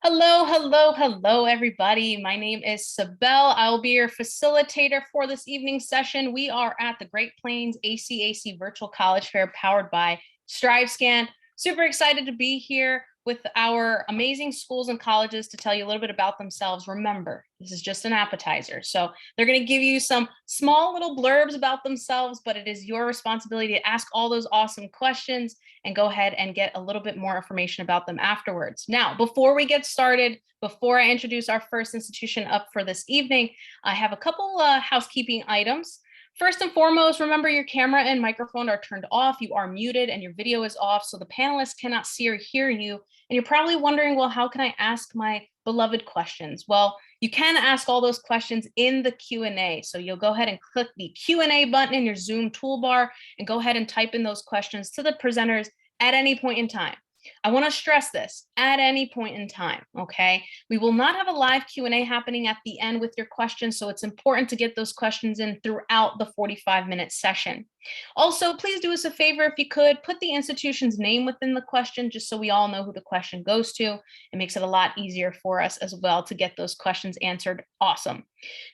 Hello, hello, hello, everybody. My name is Sabelle. I will be your facilitator for this evening session. We are at the Great Plains ACAC Virtual College Fair powered by StriveScan. Super excited to be here with our amazing schools and colleges to tell you a little bit about themselves. Remember, this is just an appetizer. So they're going to give you some small little blurbs about themselves, but it is your responsibility to ask all those awesome questions and go ahead and get a little bit more information about them afterwards. Now, before we get started, before I introduce our first institution up for this evening, I have a couple housekeeping items. First and foremost, remember your camera and microphone are turned off. You are muted and your video is off, so the panelists cannot see or hear you. And you're probably wondering, well, how can I ask my beloved questions? Well, you can ask all those questions in the Q&A. So you'll go ahead and click the Q&A button in your Zoom toolbar and go ahead and type in those questions to the presenters at any point in time. I want to stress this, at any point in time, okay? We will not have a live Q&A happening at the end with your questions, so it's important to get those questions in throughout the 45-minute session. Also, please do us a favor, if you could, put the institution's name within the question, just so we all know who the question goes to. It makes it a lot easier for us as well to get those questions answered. Awesome.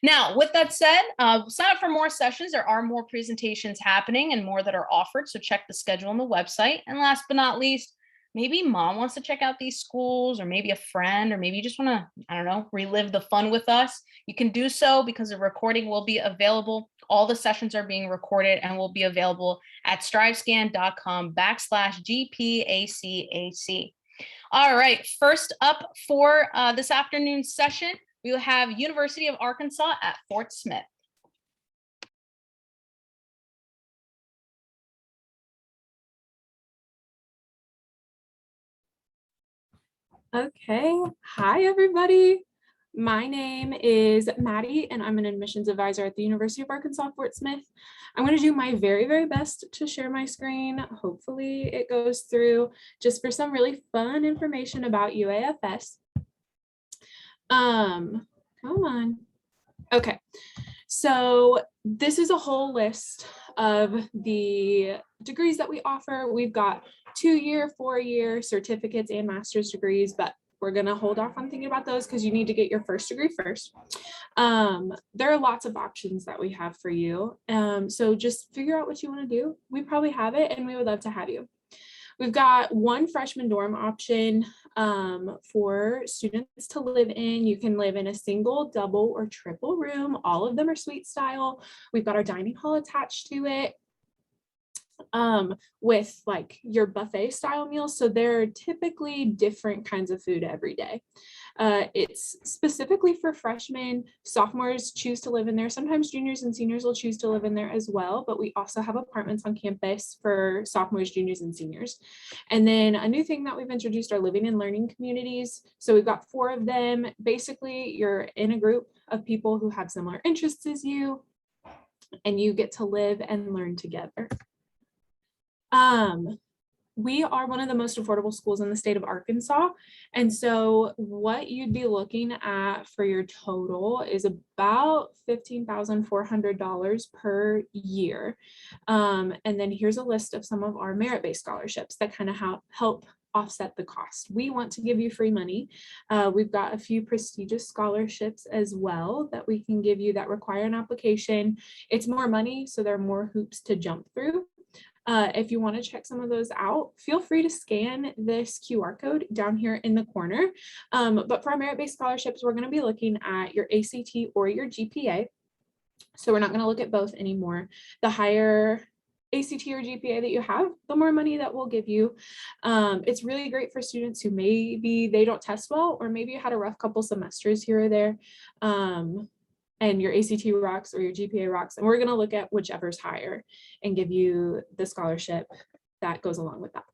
Now, with that said, sign up for more sessions. There are more presentations happening and more that are offered, so check the schedule on the website. And last but not least, maybe mom wants to check out these schools, or maybe a friend, or maybe you just want to, I don't know, relive the fun with us. You can do so because the recording will be available. All the sessions are being recorded and will be available at strivescan.com/GPACAC. All right, first up for this afternoon's session, we will have University of Arkansas at Fort Smith. Okay, hi everybody. My name is Maddie and I'm an admissions advisor at the University of Arkansas Fort Smith. I'm going to do my very best to share my screen. Hopefully it goes through, just for some really fun information about UAFS. Come on. Okay, so this is a whole list of the degrees that we offer. We've got 2-year, 4-year certificates and master's degrees, but we're going to hold off on thinking about those because you need to get your first degree first. There are lots of options that we have for you. So just figure out what you want to do. We probably have it and we would love to have you. We've got one freshman dorm option for students to live in. You can live in a single, double, or triple room. All of them are suite style. We've got our dining hall attached to it with like your buffet style meals. So there are typically different kinds of food every day. It's specifically for freshmen. Sophomores choose to live in there. Sometimes juniors and seniors will choose to live in there as well, but we also have apartments on campus for sophomores, juniors, and seniors. And then a new thing that we've introduced are living and learning communities. So we've got 4 of them. Basically, you're in a group of people who have similar interests as you, and you get to live and learn together. We are one of the most affordable schools in the state of Arkansas. And so what you'd be looking at for your total is about $15,400 per year. And then here's a list of some of our merit-based scholarships that kind of help offset the cost. We want to give you free money. We've got a few prestigious scholarships as well that we can give you that require an application. It's more money, so there are more hoops to jump through. If you want to check some of those out, feel free to scan this QR code down here in the corner. But for our merit-based scholarships, we're going to be looking at your ACT or your GPA. So we're not going to look at both anymore. The higher ACT or GPA that you have, the more money that we'll give you. It's really great for students who maybe they don't test well, or maybe you had a rough couple semesters here or there. And your ACT rocks or your GPA rocks, and we're going to look at whichever's higher and give you the scholarship that goes along with that.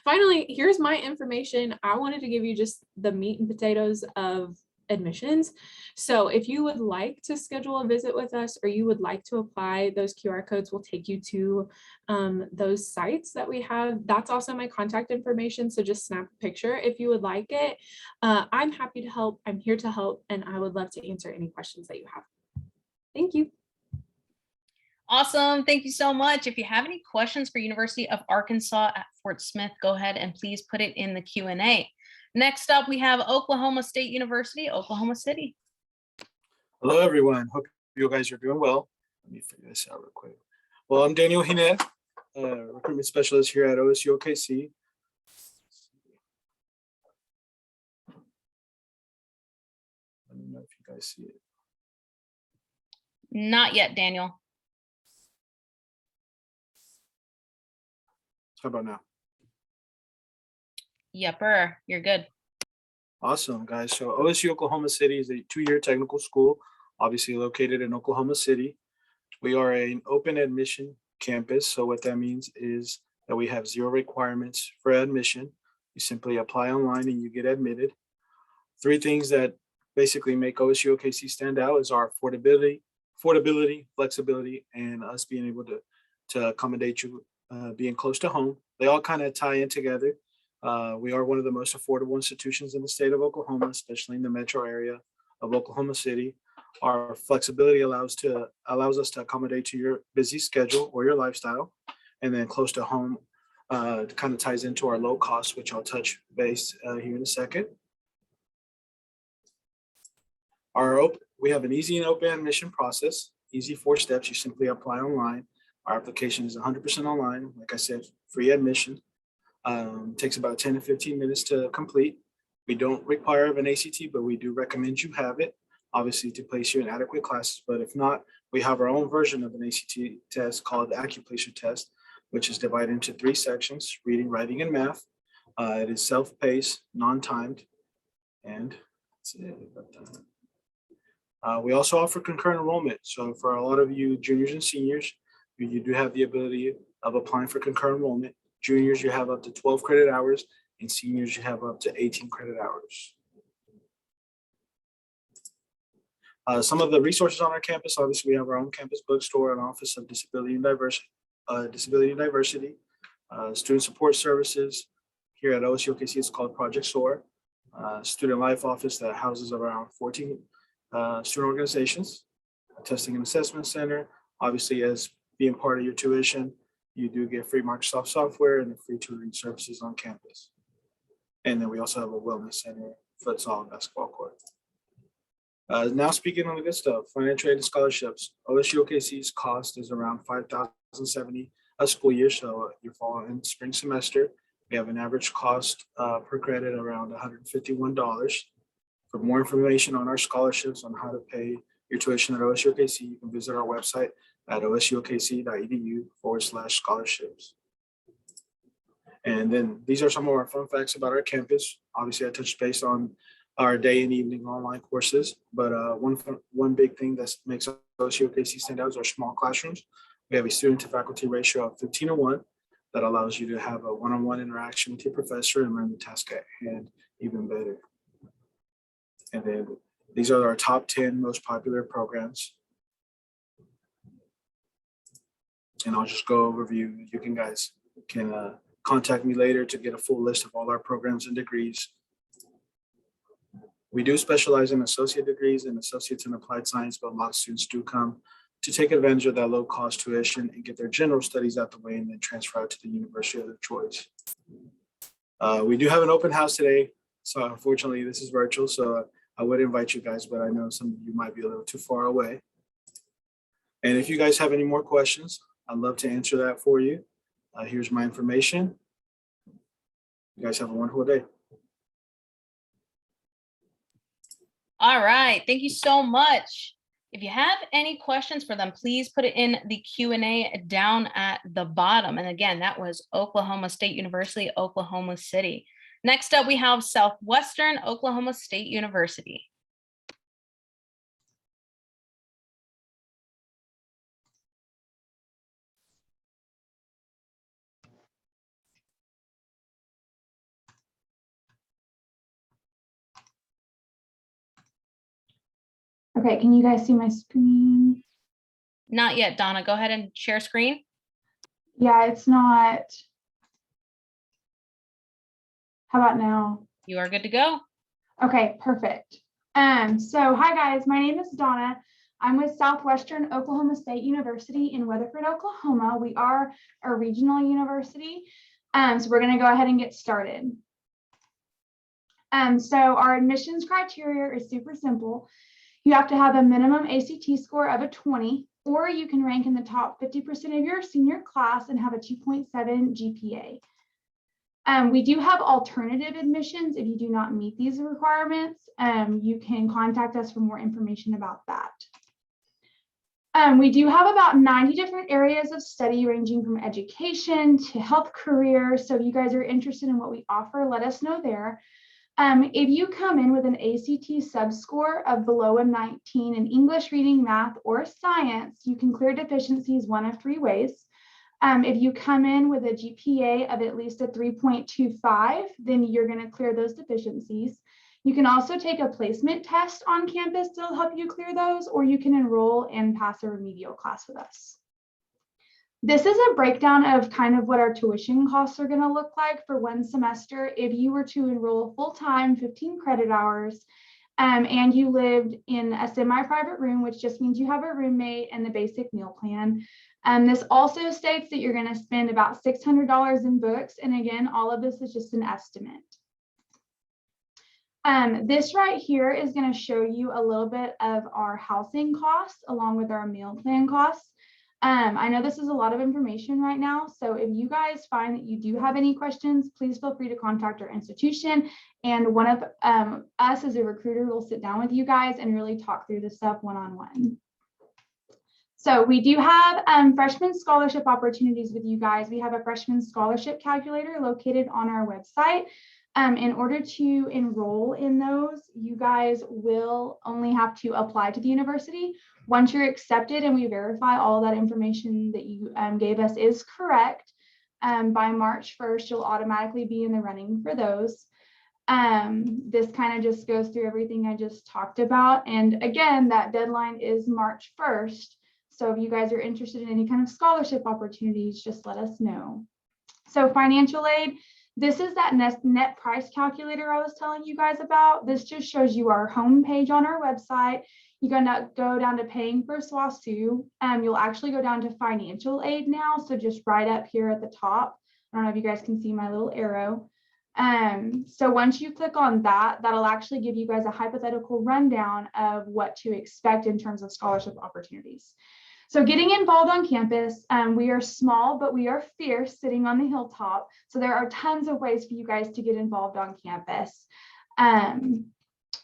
Finally, here's my information. I wanted to give you just the meat and potatoes of admissions. So if you would like to schedule a visit with us, or you would like to apply, those QR codes will take you to those sites that we have. That's also my contact information. So just snap a picture if you would like it. I'm happy to help. I'm here to help, and I would love to answer any questions that you have. Thank you. Awesome. Thank you so much. If you have any questions for University of Arkansas at Fort Smith, go ahead and please put it in the Q&A. Next up, we have Oklahoma State University, Oklahoma City. Hello, everyone. Hope you guys are doing well. Let me figure this out real quick. Well, I'm Daniel Hined, recruitment specialist here at Osu OKC. Let me know if you guys see it. Not yet, Daniel. How about now? Yepper, you're good. Awesome, guys. So Osu Oklahoma City is a 2-year technical school, obviously located in Oklahoma City. We are an open admission campus. So what that means is that we have 0 requirements for admission. You simply apply online and you get admitted. 3 things that basically make OSU OKC stand out is our affordability, flexibility, and us being able to accommodate you being close to home. They all kind of tie in together. We are one of the most affordable institutions in the state of Oklahoma, especially in the metro area of Oklahoma City. Our flexibility allows us to accommodate to your busy schedule or your lifestyle. And then close to home kind of ties into our low cost, which I'll touch base here in a second. We have an easy and open admission process, easy 4 steps. You simply apply online. Our application is 100% online. Like I said, free admission. Takes about 10 to 15 minutes to complete. We don't require an ACT, but we do recommend you have it, obviously, to place you in adequate classes. But if not, we have our own version of an ACT test called the Accuplacer test, which is divided into 3 sections: reading, writing, and math. It is self-paced, non-timed, and that's it. We also offer concurrent enrollment. So for a lot of you juniors and seniors, you do have the ability of applying for concurrent enrollment. Juniors, you have up to 12 credit hours, and seniors, you have up to 18 credit hours. Some of the resources on our campus, obviously, we have our own campus bookstore and Office of Disability and Diversity. Student support services. Here at OSU OKC, it's called Project SOAR. Student Life Office that houses around 14 student organizations. A testing and assessment center. Obviously, as being part of your tuition, you do get free Microsoft software and the free tutoring services on campus. And then we also have a wellness center, futsal, and basketball court. Now speaking on the good stuff, financial aid and scholarships. OSU OKC's cost is around $5,070 a school year. So your fall and spring semester, we have an average cost per credit around $151. For more information on our scholarships, on how to pay your tuition at OSU OKC, you can visit our website at osukokc.edu/scholarships. And then these are some of our fun facts about our campus. Obviously, I touched base on our day and evening online courses, but one big thing that makes OSU OKC stand out is our small classrooms. We have a student to faculty ratio of 15:1 that allows you to have a one-on-one interaction with your professor and learn the task at hand even better. And then these are our top 10 most popular programs. And I'll just go overview. You guys can contact me later to get a full list of all our programs and degrees. We do specialize in associate degrees and associates in applied science, but a lot of students do come to take advantage of that low cost tuition and get their general studies out the way and then transfer out to the university of their choice. We do have an open house today. So unfortunately, this is virtual. So I would invite you guys, but I know some of you might be a little too far away. And if you guys have any more questions, I'd love to answer that for you. Here's my information. You guys have a wonderful day. All right. Thank you so much. If you have any questions for them, please put it in the Q&A down at the bottom. And again, that was Oklahoma State University, Oklahoma City. Next up, we have Southwestern Oklahoma State University. Okay, can you guys see my screen? Not yet, Donna. Go ahead and share screen. Yeah, it's not. How about now? You are good to go. Okay, perfect. So hi guys, my name is Donna. I'm with Southwestern Oklahoma State University in Weatherford, Oklahoma. We are a regional university. So we're going to go ahead and get started. So our admissions criteria is super simple. You have to have a minimum ACT score of a 20, or you can rank in the top 50% of your senior class and have a 2.7 GPA. We do have alternative admissions. If you do not meet these requirements, you can contact us for more information about that. We do have about 90 different areas of study ranging from education to health careers. So if you guys are interested in what we offer, let us know there. If you come in with an ACT subscore of below a 19 in English, reading, math, or science, you can clear deficiencies one of 3 ways. If you come in with a GPA of at least a 3.25, then you're going to clear those deficiencies. You can also take a placement test on campus to help you clear those, or you can enroll and pass a remedial class with us. This is a breakdown of kind of what our tuition costs are going to look like for one semester. If you were to enroll full-time, 15 credit hours, and you lived in a semi-private room, which just means you have a roommate and the basic meal plan. This also states that you're going to spend about $600 in books. And again, all of this is just an estimate. This right here is going to show you a little bit of our housing costs along with our meal plan costs. I know this is a lot of information right now, so if you guys find that you do have any questions, please feel free to contact our institution, and one of us as a recruiter will sit down with you guys and really talk through this stuff one-on-one. So we do have freshman scholarship opportunities with you guys. We have a freshman scholarship calculator located on our website. In order to enroll in those, you guys will only have to apply to the university. Once you're accepted and we verify all that information that you gave us is correct, by March 1st, you'll automatically be in the running for those. This kind of just goes through everything I just talked about. And again, that deadline is March 1st. So if you guys are interested in any kind of scholarship opportunities, just let us know. So financial aid. This is that net price calculator I was telling you guys about. This just shows you our homepage on our website. You're going to go down to paying for SWOSU. You'll actually go down to financial aid now. So just right up here at the top. I don't know if you guys can see my little arrow. So once you click on that, that'll actually give you guys a hypothetical rundown of what to expect in terms of scholarship opportunities. So getting involved on campus, we are small, but we are fierce, sitting on the hilltop. So there are tons of ways for you guys to get involved on campus.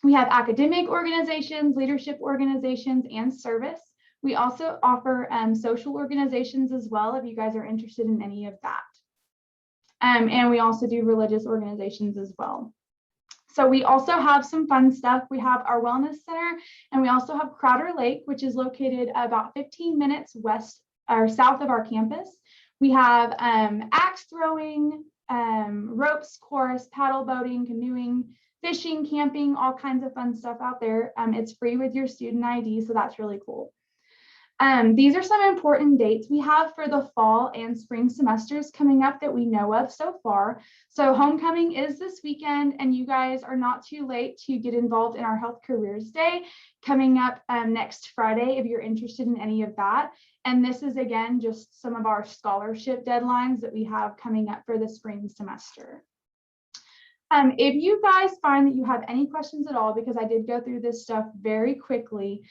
We have academic organizations, leadership organizations, and service. We also offer social organizations as well, if you guys are interested in any of that. And we also do religious organizations as well. So we also have some fun stuff. We have our wellness center, and we also have Crowder Lake, which is located about 15 minutes west or south of our campus. We have axe throwing, ropes course, paddle boating, canoeing, fishing, camping, all kinds of fun stuff out there. It's free with your student ID, so that's really cool. These are some important dates we have for the fall and spring semesters coming up that we know of so far. So homecoming is this weekend, and you guys are not too late to get involved in our Health Careers Day coming up next Friday if you're interested in any of that. And this is, again, just some of our scholarship deadlines that we have coming up for the spring semester. If you guys find that you have any questions at all, because I did go through this stuff very quickly,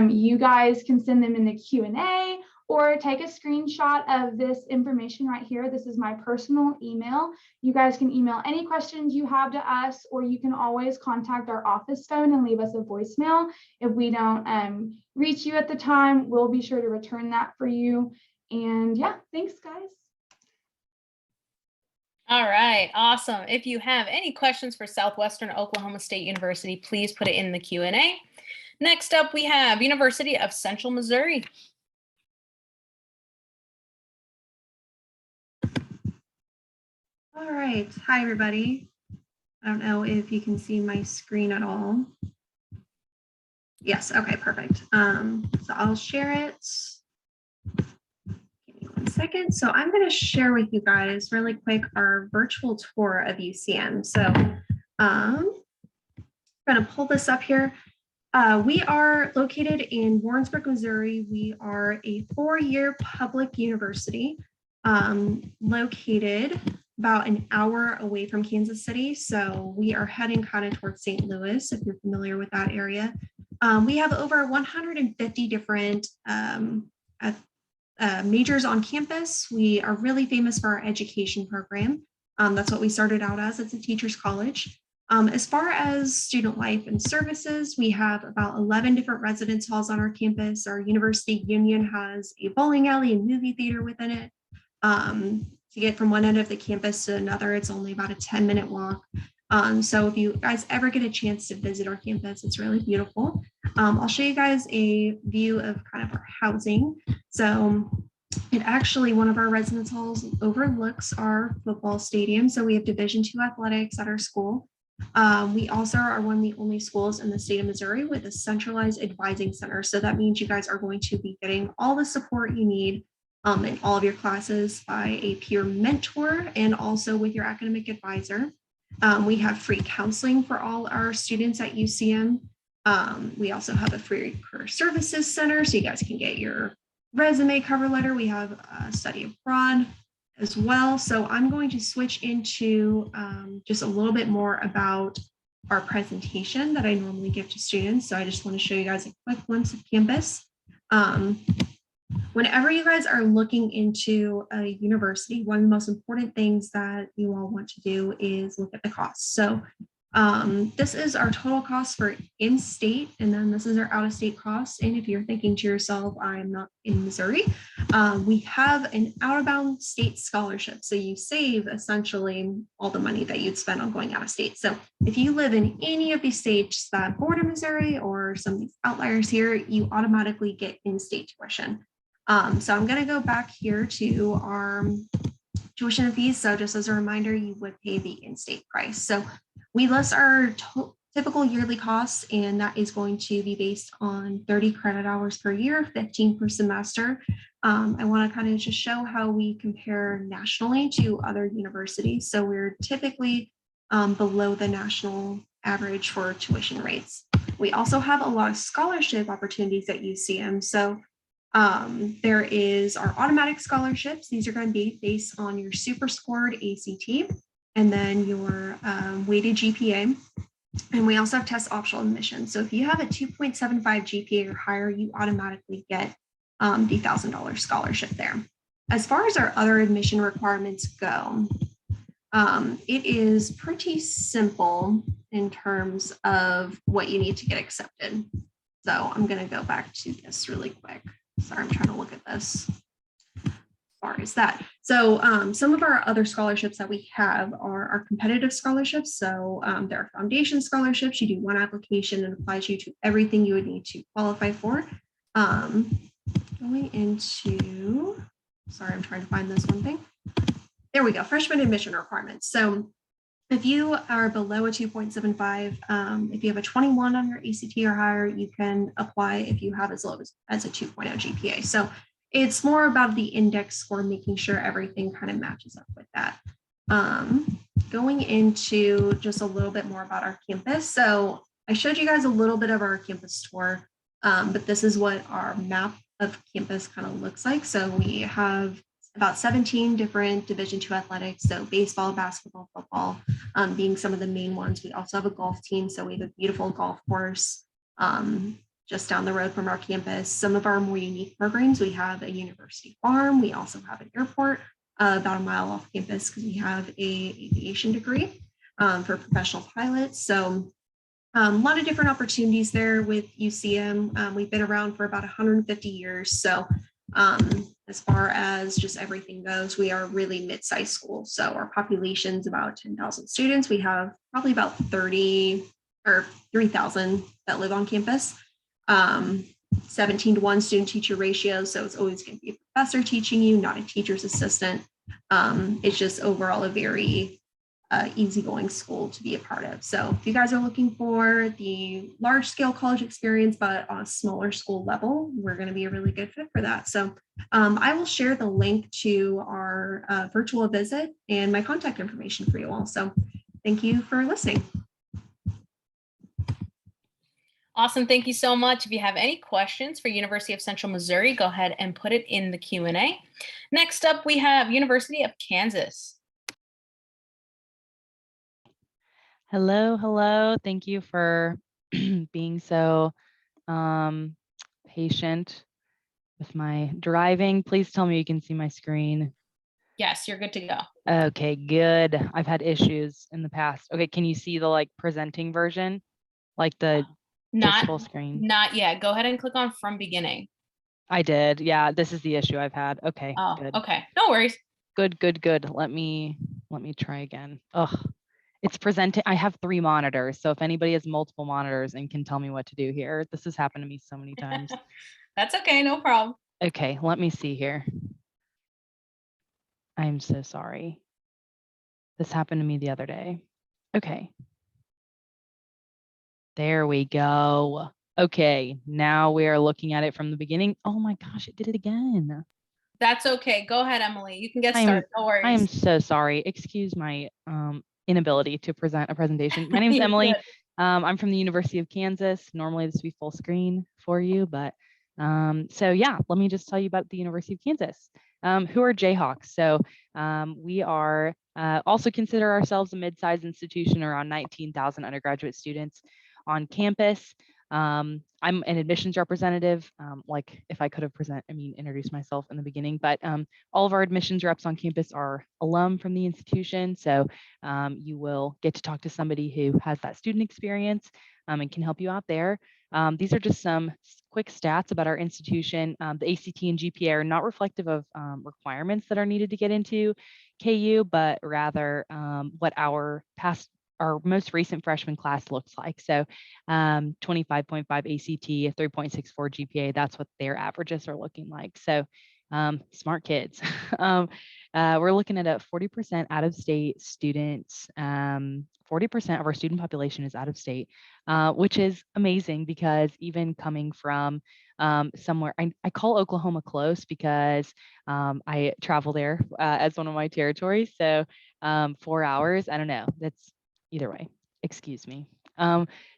you guys can send them in the Q&A or take a screenshot of this information right here. This is my personal email. You guys can email any questions you have to us, or you can always contact our office phone and leave us a voicemail. If we don't reach you at the time, we'll be sure to return that for you. And yeah, thanks, guys. All right, awesome. If you have any questions for Southwestern Oklahoma State University, please put it in the Q&A. Next up, we have University of Central Missouri. All right, hi everybody. I don't know if you can see my screen at all. Yes, okay, perfect. So I'll share it. Give me 1 second. So I'm going to share with you guys really quick our virtual tour of UCM. So I'm going to pull this up here. We are located in Warrensburg, Missouri. We are a 4-year public university located about an hour away from Kansas City. So we are heading kind of towards St. Louis, if you're familiar with that area. We have over 150 different majors on campus. We are really famous for our education program. That's what we started out as. It's a teacher's college. As far as student life and services, we have about 11 different residence halls on our campus. Our university union has a bowling alley and movie theater within it. To get from one end of the campus to another, it's only about a 10-minute walk. So if you guys ever get a chance to visit our campus, it's really beautiful. I'll show you guys a view of kind of our housing. So it actually, one of our residence halls overlooks our football stadium. So we have Division II athletics at our school. We also are one of the only schools in the state of Missouri with a centralized advising center. So that means you guys are going to be getting all the support you need in all of your classes by a peer mentor and also with your academic advisor. We have free counseling for all our students at UCM. We also have a free career services center so you guys can get your resume, cover letter. We have study abroad as well. So I'm going to switch into just a little bit more about our presentation that I normally give to students. So I just want to show you guys a quick glimpse of campus. Whenever you guys are looking into a university, one of the most important things that you all want to do is look at the costs. So this is our total cost for in-state, and then this is our out-of-state costs. And if you're thinking to yourself, I'm not in Missouri, we have an out-of-bound state scholarship. So you save essentially all the money that you'd spend on going out of state. So if you live in any of these states that border Missouri or some of these outliers here, you automatically get in-state tuition. So I'm going to go back here to our tuition and fees. So just as a reminder, you would pay the in-state price. So we list our typical yearly costs, and that is going to be based on 30 credit hours per year, 15 per semester. I want to kind of just show how we compare nationally to other universities. So we're typically below the national average for tuition rates. We also have a lot of scholarship opportunities at UCM. So there is our automatic scholarships. These are going to be based on your super scored ACT and then your weighted GPA. And we also have test optional admission. So if you have a 2.75 GPA or higher, you automatically get the $1,000 scholarship there. As far as our other admission requirements go, it is pretty simple in terms of what you need to get accepted. So I'm going to go back to this really quick. Sorry, I'm trying to look at this. As far as that. So some of our other scholarships that we have are our competitive scholarships. So there are foundation scholarships. You do one application and applies you to everything you would need to qualify for. Going into, sorry, I'm trying to find this one thing. There we go, freshman admission requirements. So if you are below a 2.75, if you have a 21 on your ACT or higher, you can apply if you have as low as a 2.0 GPA. So it's more about the index score, making sure everything kind of matches up with that. Going into just a little bit more about our campus. So I showed you guys a little bit of our campus tour, but this is what our map of campus kind of looks like. So we have about 17 different Division II athletics. So baseball, basketball, football being some of the main ones. We also have a golf team. So we have a beautiful golf course just down the road from our campus. Some of our more unique programs, we have a university farm. We also have an airport about a mile off campus because we have a aviation degree for professional pilots. So a lot of different opportunities there with UCM. We've been around for about 150 years. So as far as just everything goes, we are a really mid-sized school. So our population is about 10,000 students. We have probably about 30 or 3,000 that live on campus. 17-to-1 student-teacher ratio. So it's always going to be a professor teaching you, not a teacher's assistant. It's just overall a very easygoing school to be a part of. So if you guys are looking for the large scale college experience, but on a smaller school level, we're going to be a really good fit for that. So I will share the link to our virtual visit and my contact information for you all. So thank you for listening. Awesome. Thank you so much. If you have any questions for University of Central Missouri, go ahead and put it in the Q&A. Next up, we have University of Kansas. Hello, hello. Thank you for being so patient with my driving. Please tell me you can see my screen. Yes, you're good to go. Okay, good. I've had issues in the past. Okay, can you see the like presenting version? Like the just full screen? Not yet. Go ahead and click on from beginning. I did. Yeah, this is the issue I've had. Okay, Oh, good. okay. No worries. Good, good, good. Let me try again. Ugh. It's presenting. I have 3 monitors. So if anybody has multiple monitors and can tell me what to do here, this has happened to me so many times. That's okay. No problem. Okay, let me see here. I'm so sorry. This happened to me the other day. Okay. There we go. Okay, now we are looking at it from the beginning. Oh my gosh, it did it again. That's okay. Go ahead, Emily. You can get started. No worries. I am so sorry. Excuse my inability to present a presentation. My name is Emily. I'm from the University of Kansas. Normally this would be full screen for you, but so yeah, let me just tell you about the University of Kansas. Who are Jayhawks? So we are also consider ourselves a mid-sized institution, around 19,000 undergraduate students on campus. I'm an admissions representative. Like if I could have introduced myself in the beginning, but all of our admissions reps on campus are alum from the institution. So you will get to talk to somebody who has that student experience and can help you out there. These are just some quick stats about our institution. The ACT and GPA are not reflective of requirements that are needed to get into KU, but rather what our most recent freshman class looks like. So 25.5 ACT, 3.64 GPA, that's what their averages are looking like. So smart kids. We're looking at a 40% out-of-state students. 40% of our student population is out of state, which is amazing because even coming from somewhere, I call Oklahoma close because I travel there as one of my territories. So 4 hours, I don't know, that's either way, excuse me.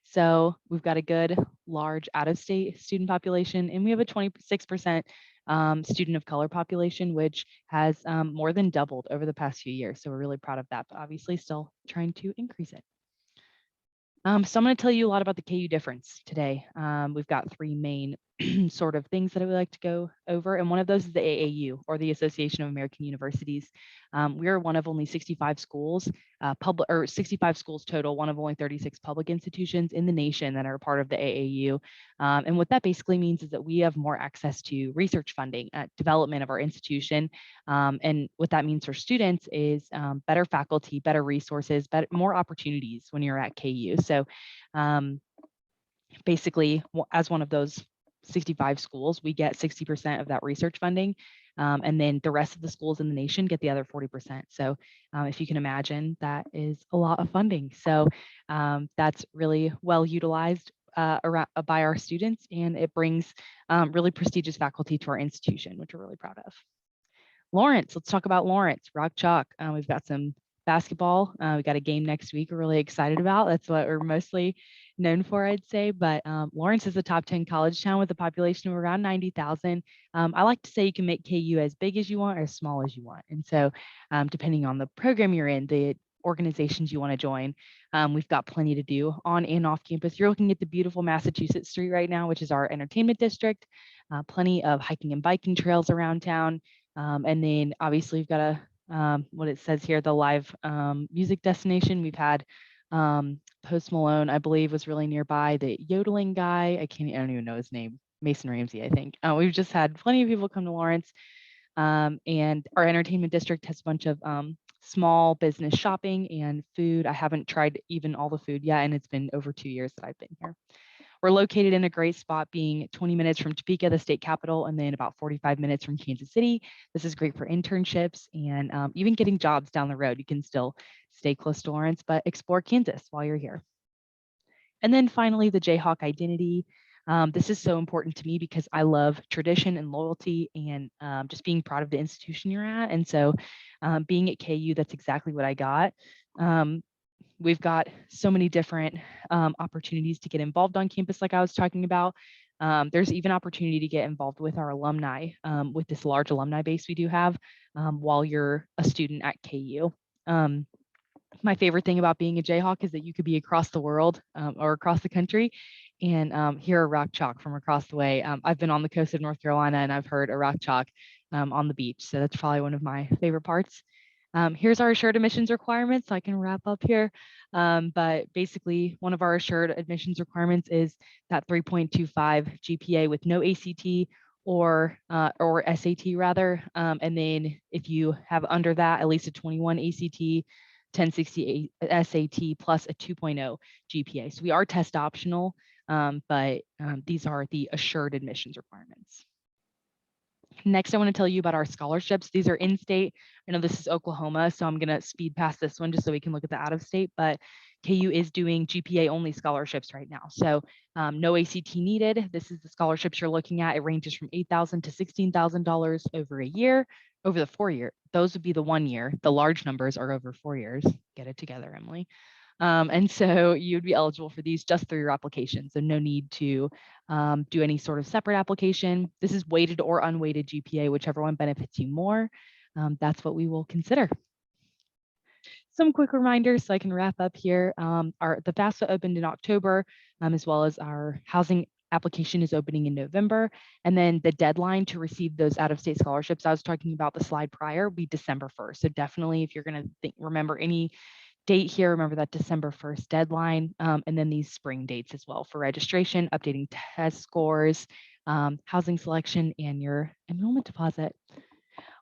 So we've got a good large out-of-state student population, and we have a 26% student of color population, which has more than doubled over the past few years. So we're really proud of that, but obviously still trying to increase it. So I'm going to tell you a lot about the KU difference today. We've got 3 main sort of things that I would like to go over. And one of those is the AAU, or the Association of American Universities. We are one of only 65 schools, 65 schools total, one of only 36 public institutions in the nation that are part of the AAU. And what that basically means is that we have more access to research funding at development of our institution. And what that means for students is better faculty, better resources, more opportunities when you're at KU. So basically, as one of those 65 schools, we get 60% of that research funding. And then the rest of the schools in the nation get the other 40%. So if you can imagine, that is a lot of funding. So that's really well utilized by our students, and it brings really prestigious faculty to our institution, which we're really proud of. Lawrence, let's talk about Lawrence, Rock Chalk. We've got some basketball. We got a game next week we're really excited about. That's what we're mostly known for, I'd say. But Lawrence is a top 10 college town with a population of around 90,000. I like to say you can make KU as big as you want or as small as you want. And so depending on the program you're in, the organizations you want to join, we've got plenty to do on and off campus. You're looking at the beautiful Massachusetts Street right now, which is our entertainment district. Plenty of hiking and biking trails around town. And then obviously we've got a what it says here, the live music destination. We've had Post Malone, I believe, was really nearby. The yodeling guy, I don't even know his name, Mason Ramsey, I think. We've just had plenty of people come to Lawrence. And our entertainment district has a bunch of small business shopping and food. I haven't tried even all the food yet, and it's been over 2 years that I've been here. We're located in a great spot, being 20 minutes from Topeka, the state capital, and then about 45 minutes from Kansas City. This is great for internships and even getting jobs down the road. You can still stay close to Lawrence, but explore Kansas while you're here. And then finally, the Jayhawk identity. This is so important to me because I love tradition and loyalty and just being proud of the institution you're at. And so being at KU, that's exactly what I got. We've got so many different opportunities to get involved on campus, like I was talking about. There's even opportunity to get involved with our alumni, with this large alumni base we do have while you're a student at KU. My favorite thing about being a Jayhawk is that you could be across the world or across the country and hear a rock chalk from across the way. I've been on the coast of North Carolina and I've heard a rock chalk on the beach. So that's probably one of my favorite parts. Here's our assured admissions requirements. So I can wrap up here. But basically, one of our assured admissions requirements is that 3.25 GPA with no ACT or SAT rather. And then if you have under that, at least a 21 ACT, 1060 SAT plus a 2.0 GPA. So we are test optional, but these are the assured admissions requirements. Next, I want to tell you about our scholarships. These are in-state. I know this is Oklahoma, so I'm going to speed past this one just so we can look at the out-of-state, but KU is doing GPA-only scholarships right now. So no ACT needed. This is the scholarships you're looking at. It ranges from $8,000 to $16,000 over a year, over the 4 year. Those would be the 1 year. The large numbers are over 4 years. Get it together, Emily. And so you'd be eligible for these just through your application. So no need to do any sort of separate application. This is weighted or unweighted GPA, whichever one benefits you more. That's what we will consider. Some quick reminders so I can wrap up here. The FAFSA opened in October, as well as our housing application is opening in November. And then the deadline to receive those out-of-state scholarships I was talking about the slide prior will be December 1st. So definitely if you're going to remember any date here, remember that December 1st deadline, and then these spring dates as well for registration, updating test scores, housing selection, and your enrollment deposit.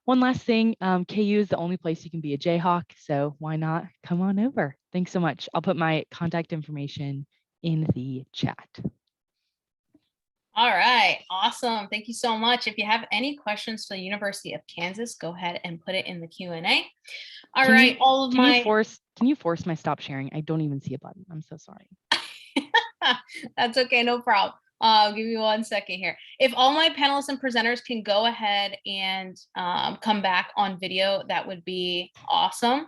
One last thing, KU is the only place you can be a Jayhawk, so why not come on over? Thanks so much. I'll put my contact information in the chat. All right, awesome. Thank you so much. If you have any questions for the University of Kansas, go ahead and put it in the Q&A. All right, all of my... Can you force my stop sharing? I don't even see a button. I'm so sorry. That's okay, no problem. Give me 1 second here. If all my panelists and presenters can go ahead and come back on video, that would be awesome.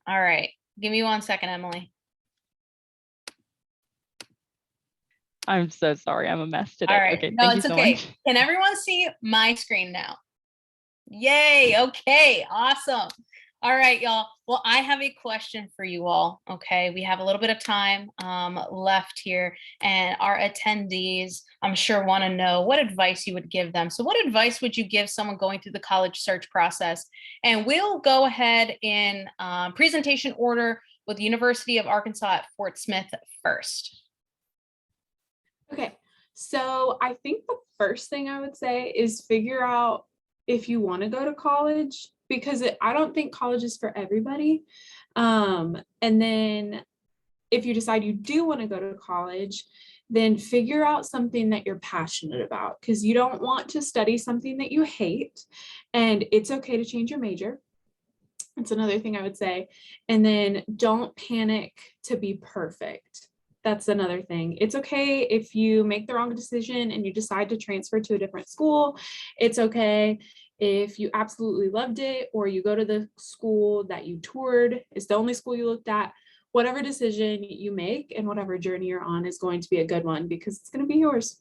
All right, give me 1 second, Emily. I'm so sorry. I'm a mess today. All right. Okay, no, thank it's you so okay. much. Can everyone see my screen now? Yay. Okay, awesome. All right, y'all. Well, I have a question for you all. Okay, we have a little bit of time left here, and our attendees, I'm sure, want to know what advice you would give them. So what advice would you give someone going through the college search process? And we'll go ahead in presentation order with the University of Arkansas at Fort Smith first. Okay, so I think the first thing I would say is figure out if you want to go to college, because I don't think college is for everybody. And then if you decide you do want to go to college, then figure out something that you're passionate about, because you don't want to study something that you hate, and it's okay to change your major. That's another thing I would say. And then don't panic to be perfect. That's another thing. It's okay if you make the wrong decision and you decide to transfer to a different school. It's okay if you absolutely loved it, or you go to the school that you toured, it's the only school you looked at. Whatever decision you make and whatever journey you're on is going to be a good one, because it's going to be yours.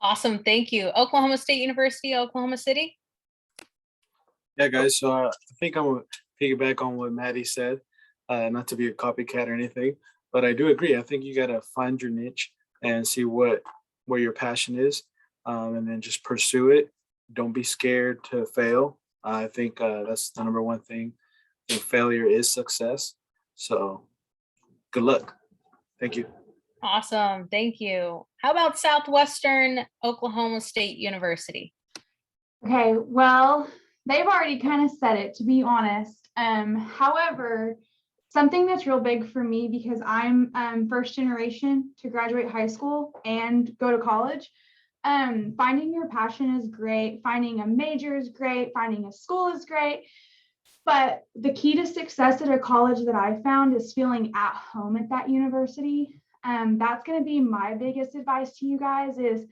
Awesome. Thank you. Oklahoma State University, Oklahoma City. Yeah, guys. So I think I'm going to piggyback on what Maddie said, not to be a copycat or anything, but I do agree. I think you got to find your niche and see where your passion is, and then just pursue it. Don't be scared to fail. I think that's the number one thing. I think failure is success. So good luck. Thank you. Awesome. Thank you. How about Southwestern Oklahoma State University? Okay, well, they've already kind of said it, to be honest. However, something that's real big for me, because I'm first generation to graduate high school and go to college, finding your passion is great. Finding a major is great. Finding a school is great. But the key to success at a college that I found is feeling at home at that university. That's going to be my biggest advice to you guys is,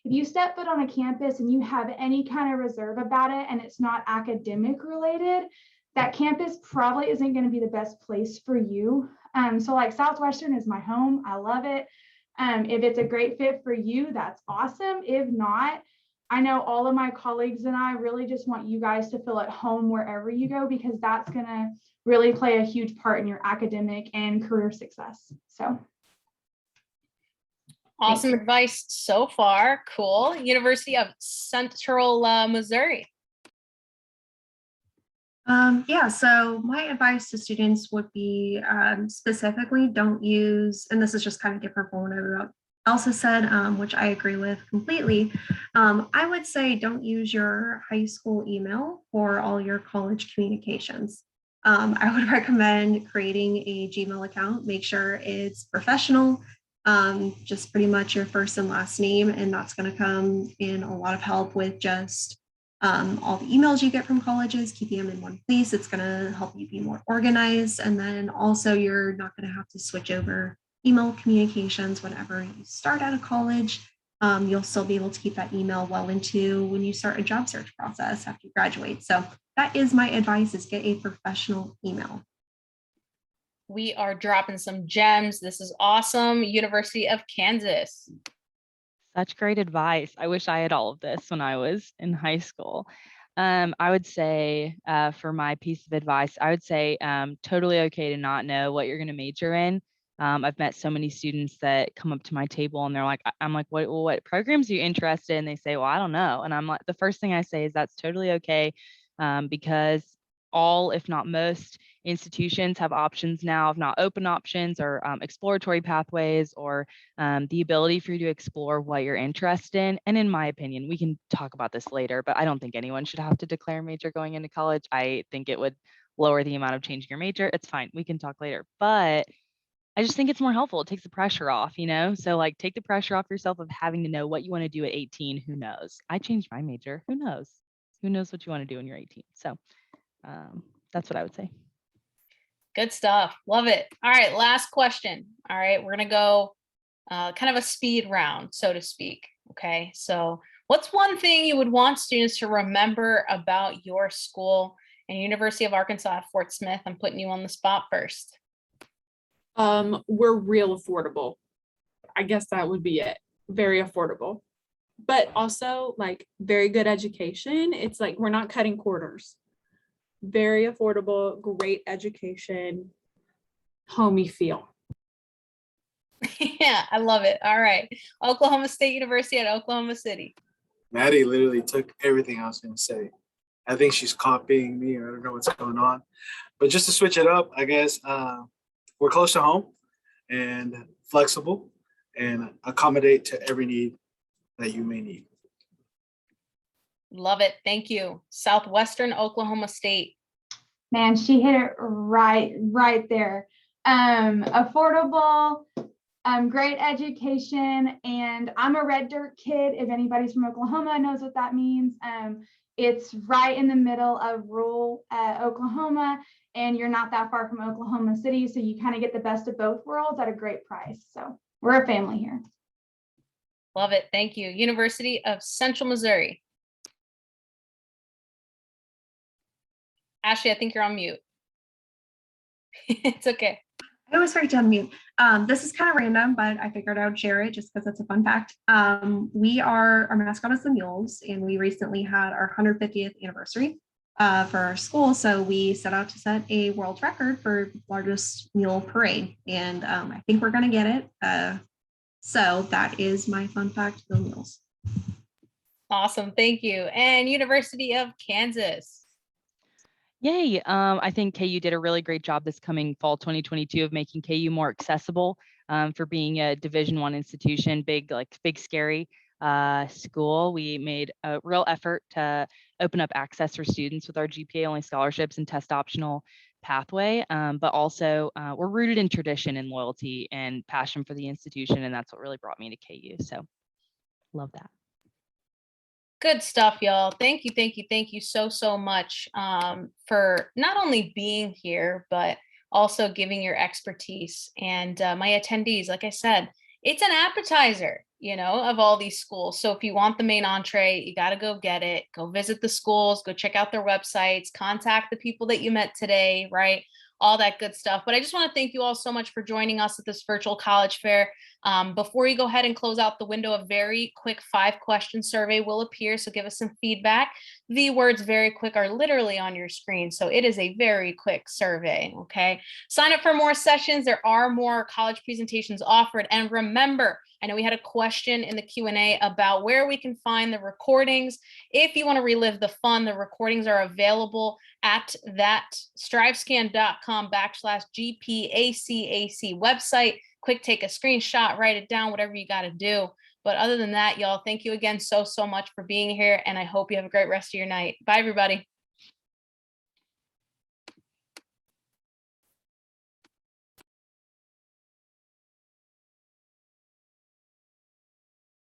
if you step foot on a campus and you have any kind of reserve about it and it's not academic related, that campus probably isn't going to be the best place for you. So like Southwestern is my home. I love it. If it's a great fit for you, that's awesome. If not, I know all of my colleagues and I really just want you guys to feel at home wherever you go, because that's going to really play a huge part in your academic and career success. So. Awesome advice so far. Cool. University of Central Missouri. Yeah, so my advice to students would be specifically don't use, and this is just kind of different from what everyone else has said, which I agree with completely. I would say don't use your high school email for all your college communications. I would recommend creating a Gmail account. Make sure it's professional, just pretty much your first and last name, and that's going to come in a lot of help with just all the emails you get from colleges, keeping them in one place. It's going to help you be more organized. And then also you're not going to have to switch over email communications whenever you start out of college. You'll still be able to keep that email well into when you start a job search process after you graduate. So that is my advice, is get a professional email. We are dropping some gems. This is awesome. University of Kansas. Such great advice. I wish I had all of this when I was in high school. I would say for my piece of advice, I would say totally okay to not know what you're going to major in. I've met so many students that come up to my table and they're like, I'm like, what programs are you interested in? They say, well, I don't know. And I'm like, the first thing I say is that's totally okay, because all, if not most, institutions have options now, if not open options or exploratory pathways, or the ability for you to explore what you're interested in. And in my opinion, we can talk about this later, but I don't think anyone should have to declare a major going into college. I think it would lower the amount of changing your major. It's fine. We can talk later, but I just think it's more helpful. It takes the pressure off, So like take the pressure off yourself of having to know what you want to do at 18. Who knows? I changed my major. Who knows? Who knows what you want to do when you're 18? So that's what I would say. Good stuff. Love it. All right. Last question. All right. We're going to go kind of a speed round, so to speak. Okay. So what's one thing you would want students to remember about your school and University of Arkansas at Fort Smith? I'm putting you on the spot first. We're real affordable. I guess that would be it. Very affordable, but also like very good education. It's like, we're not cutting corners. Very affordable, great education, homey feel. Yeah, I love it. All right. Oklahoma State University at Oklahoma City. Maddie literally took everything I was going to say. I think she's copying me, or I don't know what's going on. But just to switch it up, I guess we're close to home and flexible and accommodate to every need that you may need. Love it. Thank you. Southwestern Oklahoma State. Man, she hit it right there. Affordable, great education, and I'm a red dirt kid. If anybody's from Oklahoma knows what that means. It's right in the middle of rural Oklahoma, and you're not that far from Oklahoma City, so you kind of get the best of both worlds at a great price. So we're a family here. Love it. Thank you. University of Central Missouri. Ashley, I think you're on mute. It's okay. I was right to unmute. This is kind of random, but I figured I would share it just because it's a fun fact. Our mascot is the mules, and we recently had our 150th anniversary for our school. So we set out to set a world record for largest mule parade, and I think we're going to get it. So that is my fun fact, the mules. Awesome. Thank you. And University of Kansas. Yay. I think KU did a really great job this coming fall 2022 of making KU more accessible for being a Division I institution, big scary school. We made a real effort to open up access for students with our GPA only scholarships and test optional pathway, but also we're rooted in tradition and loyalty and passion for the institution, and that's what really brought me to KU. So love that. Good stuff, y'all. Thank you so much for not only being here, but also giving your expertise. And my attendees, like I said, it's an appetizer. of all these schools. So if you want the main entree, you got to go get it, go visit the schools, go check out their websites, contact the people that you met today, right? All that good stuff. But I just want to thank you all so much for joining us at this virtual college fair. Before you go ahead and close out the window, a very quick 5-question survey will appear. So give us some feedback. The words "very quick" are literally on your screen. So it is a very quick survey. Okay. Sign up for more sessions. There are more college presentations offered. And remember, I know we had a question in the Q&A about where we can find the recordings. If you want to relive the fun, the recordings are available at that strivescan.com/GPACAC website. Quick, take a screenshot, write it down, whatever you got to do. But other than that, y'all, thank you again so much for being here. And I hope you have a great rest of your night. Bye, everybody.